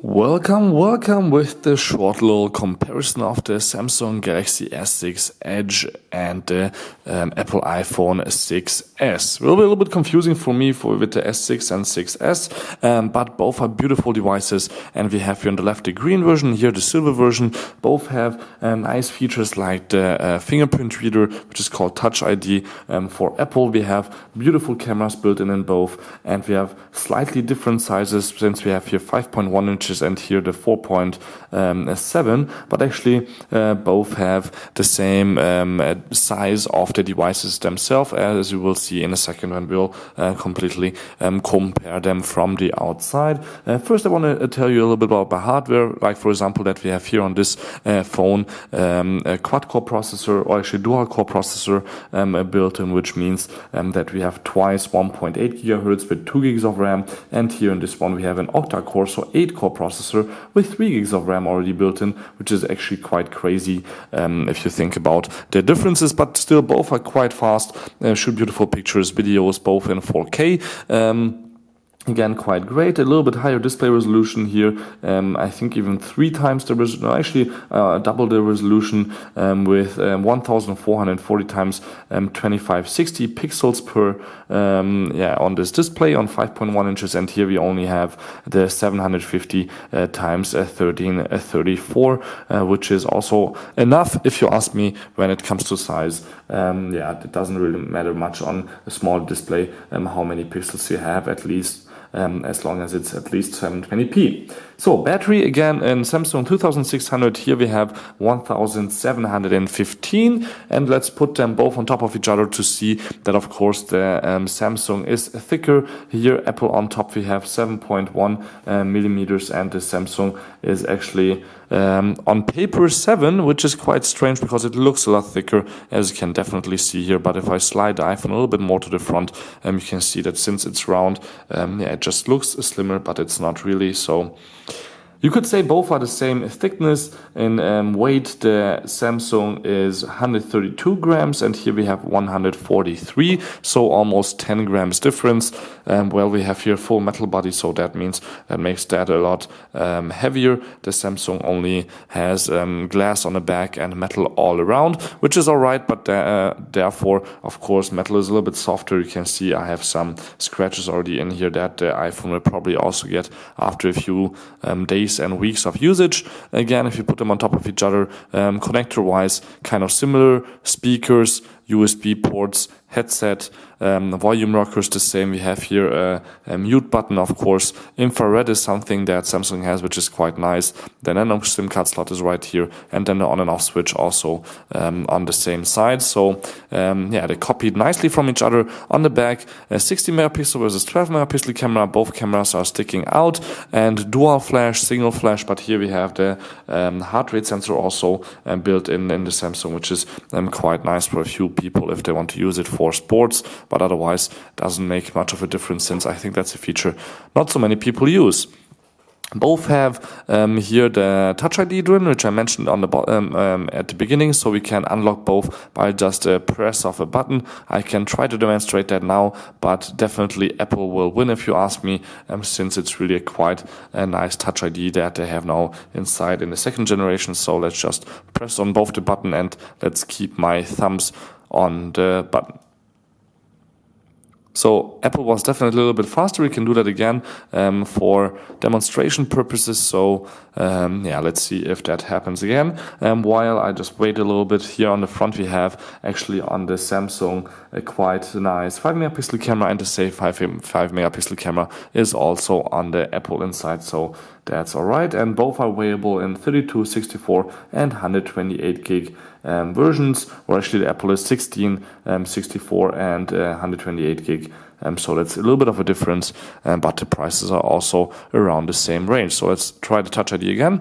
Welcome with the short little comparison of the Samsung Galaxy S6 Edge and the Apple iPhone 6s. Will be a little bit confusing for me with the S6 and 6s, but both are beautiful devices, and we have here on the left the green version, here the silver version. Both have nice features like the fingerprint reader, which is called Touch ID. For Apple, we have beautiful cameras built in both, and we have slightly different sizes, since we have here 5.1 inches and here the 4.7, but actually both have the same size of the devices themselves, as you will see in a second when we'll completely compare them from the outside. First, I want to tell you a little bit about the hardware, like for example that we have here on this phone a quad-core processor, or actually dual-core processor built in, which means that we have twice 1.8 gigahertz with 2 gigs of RAM, and here in this one we have an octa-core, so 8-core processor with 3 gigs of RAM already built in, which is actually quite crazy if you think about the differences, but still both are quite fast, shoot beautiful pictures, videos, both in 4K. Again, quite great. A little bit higher display resolution here. I think even 3 times the resolution, no, actually double the resolution with 1440 times 2560 pixels per on this display on 5.1 inches, and here we only have the 750 times 1334, which is also enough if you ask me when it comes to size. It doesn't really matter much on a small display how many pixels you have, at least as long as it's at least 720p. So battery, again in Samsung 2600, here we have 1715, and let's put them both on top of each other to see that of course the Samsung is thicker. Here Apple on top we have 7.1 millimeters, and the Samsung is actually on paper 7, which is quite strange because it looks a lot thicker, as you can definitely see here. But if I slide the iPhone a little bit more to the front, you can see that since it's round, it just looks slimmer, but it's not really. So you could say both are the same thickness. In weight, the Samsung is 132 grams, and here we have 143, so almost 10 grams difference. We have here full metal body, so that means that makes that a lot heavier. The Samsung only has glass on the back and metal all around, which is alright, but therefore, of course, metal is a little bit softer. You can see I have some scratches already in here that the iPhone will probably also get after a few days and weeks of usage. Again, if you put them on top of each other, connector wise kind of similar. Speakers, USB ports, headset, volume rockers the same. We have here a mute button, of course. Infrared is something that Samsung has, which is quite nice. The nano SIM card slot is right here, and then the on and off switch also on the same side. So they copied nicely from each other. On the back, a 60 megapixel versus 12 megapixel camera. Both cameras are sticking out, and dual flash, single flash, but here we have the heart rate sensor also built in the Samsung, which is quite nice for a few people if they want to use it for sports, but otherwise doesn't make much of a difference, since I think that's a feature not so many people use. Both have here the Touch ID driven, which I mentioned on the at the beginning, so we can unlock both by just a press of a button. I can try to demonstrate that now, but definitely Apple will win if you ask me, since it's really quite a nice Touch ID that they have now inside in the second generation. So let's just press on both the button, and let's keep my thumbs on the button. So Apple was definitely a little bit faster. We can do that again for demonstration purposes. So let's see if that happens again. While I just wait a little bit, here on the front we have actually on the Samsung a quite nice 5 megapixel camera, and the same 5 megapixel camera is also on the Apple inside. So that's alright, and both are available in 32, 64 and 128 gig versions, or actually the Apple is 16, 64 and 128 gig. So that's a little bit of a difference, but the prices are also around the same range. So let's try the Touch ID again.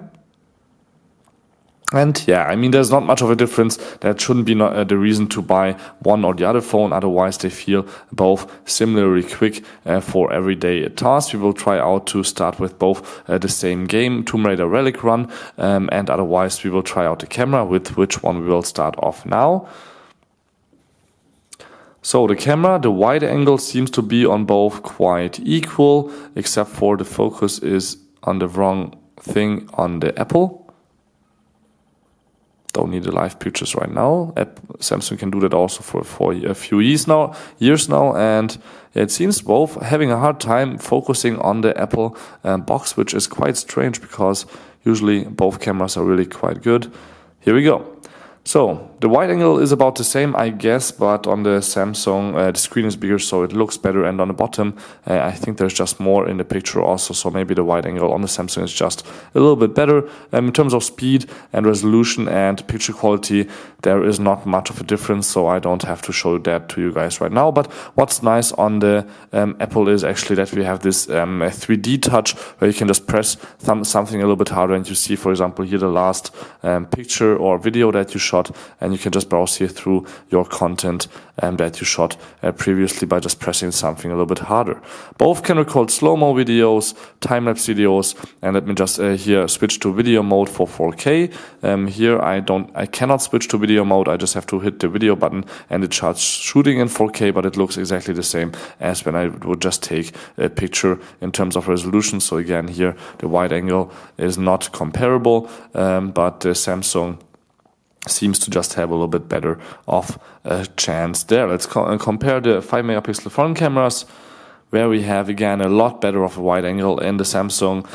And there's not much of a difference. That shouldn't be the reason to buy one or the other phone. Otherwise, they feel both similarly quick for everyday tasks. We will try out to start with both the same game, Tomb Raider Relic Run, and otherwise we will try out the camera, with which one we will start off now. So the camera, the wide angle seems to be on both quite equal, except for the focus is on the wrong thing on the Apple. Don't need the live pictures right now. Samsung can do that also for a few years now, and it seems both having a hard time focusing on the Apple box, which is quite strange because usually both cameras are really quite good. Here we go. So the wide angle is about the same, I guess, but on the Samsung, the screen is bigger, so it looks better. And on the bottom, I think there's just more in the picture also, so maybe the wide angle on the Samsung is just a little bit better. In terms of speed and resolution and picture quality, there is not much of a difference, so I don't have to show that to you guys right now. But what's nice on the Apple is actually that we have this 3D touch where you can just press something a little bit harder, and you see, for example, here the last picture or video that you shot, and you can just browse here through your content that you shot previously by just pressing something a little bit harder. Both can record slow-mo videos, time-lapse videos, and let me just here switch to video mode for 4K. Here I cannot switch to video mode, I just have to hit the video button and it starts shooting in 4K, but it looks exactly the same as when I would just take a picture in terms of resolution. So again, here the wide angle is not comparable, but the Samsung seems to just have a little bit better of a chance there. Let's compare the 5 megapixel front cameras, where we have again a lot better of a wide angle. In the Samsung,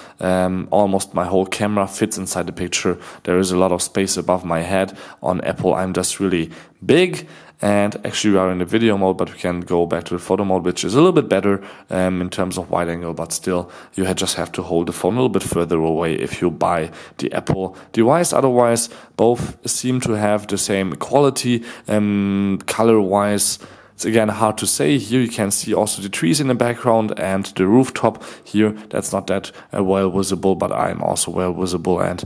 almost my whole camera fits inside the picture. There is a lot of space above my head. On Apple, I'm just really big. And actually we are in the video mode, but we can go back to the photo mode, which is a little bit better in terms of wide angle, but still you just have to hold the phone a little bit further away if you buy the Apple device. Otherwise, both seem to have the same quality. Color-wise, it's again hard to say. Here you can see also the trees in the background and the rooftop. Here that's not that well visible, but I'm also well visible, and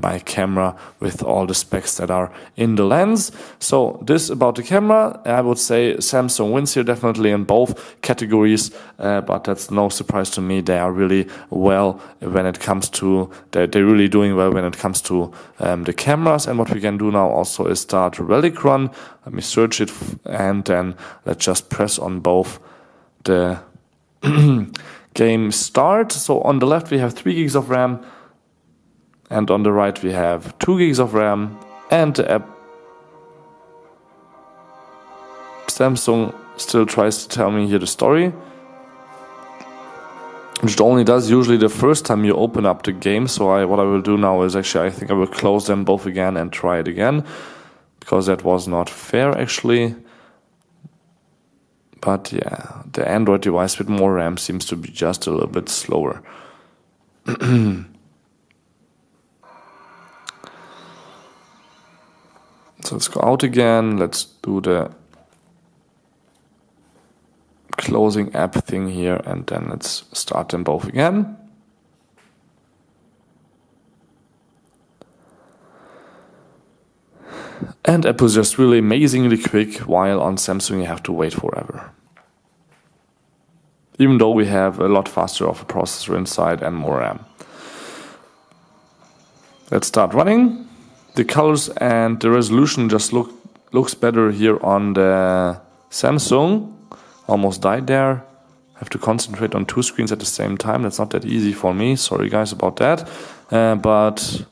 my camera with all the specs that are in the lens. So this about the camera, I would say Samsung wins here definitely in both categories, but that's no surprise to me. They are really well when it comes to, they're really doing well when it comes to the cameras. And what we can do now also is start a relic run. Let me search it, and then let's just press on both the game start. So on the left we have 3 gigs of RAM, and on the right we have 2 gigs of RAM, and the app Samsung still tries to tell me here the story, which it only does usually the first time you open up the game. So what I will do now is actually I think I will close them both again and try it again, because that was not fair actually. But yeah, the Android device with more RAM seems to be just a little bit slower. So let's go out again. Let's do the closing app thing here, and then let's start them both again. And Apple is just really amazingly quick, while on Samsung you have to wait forever. Even though we have a lot faster of a processor inside and more RAM. Let's start running. The colors and the resolution just looks better here on the Samsung. Almost died there. Have to concentrate on 2 screens at the same time. That's not that easy for me. Sorry guys about that. But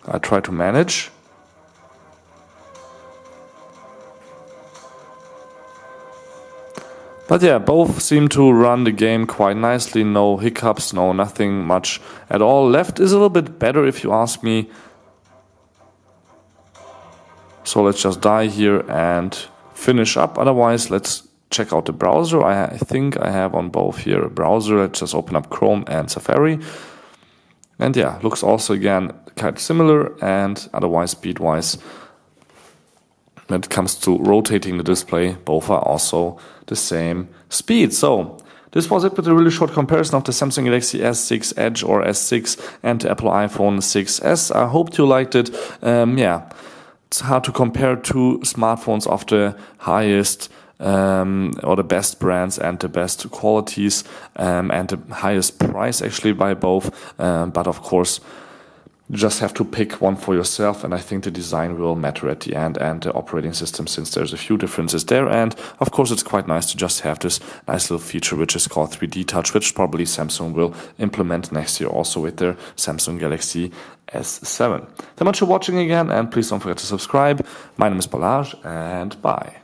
I try to manage. But yeah, both seem to run the game quite nicely. No hiccups, nothing much at all. Left is a little bit better if you ask me. So let's just die here and finish up. Otherwise, let's check out the browser. I think I have on both here a browser. Let's just open up Chrome and Safari. And yeah, looks also again kind of similar, and otherwise speed-wise, when it comes to rotating the display, both are also the same speed. So this was it with a really short comparison of the Samsung Galaxy S6 Edge or S6 and the Apple iPhone 6s. I hope you liked it. Yeah, it's hard to compare 2 smartphones of the highest or the best brands and the best qualities and the highest price actually by both. But of course, You just have to pick one for yourself, and I think the design will matter at the end, and the operating system, since there's a few differences there. And of course, it's quite nice to just have this nice little feature which is called 3D Touch, which probably Samsung will implement next year also with their Samsung Galaxy S7. Thank you much for watching again, and please don't forget to subscribe. My name is Balazs, and bye.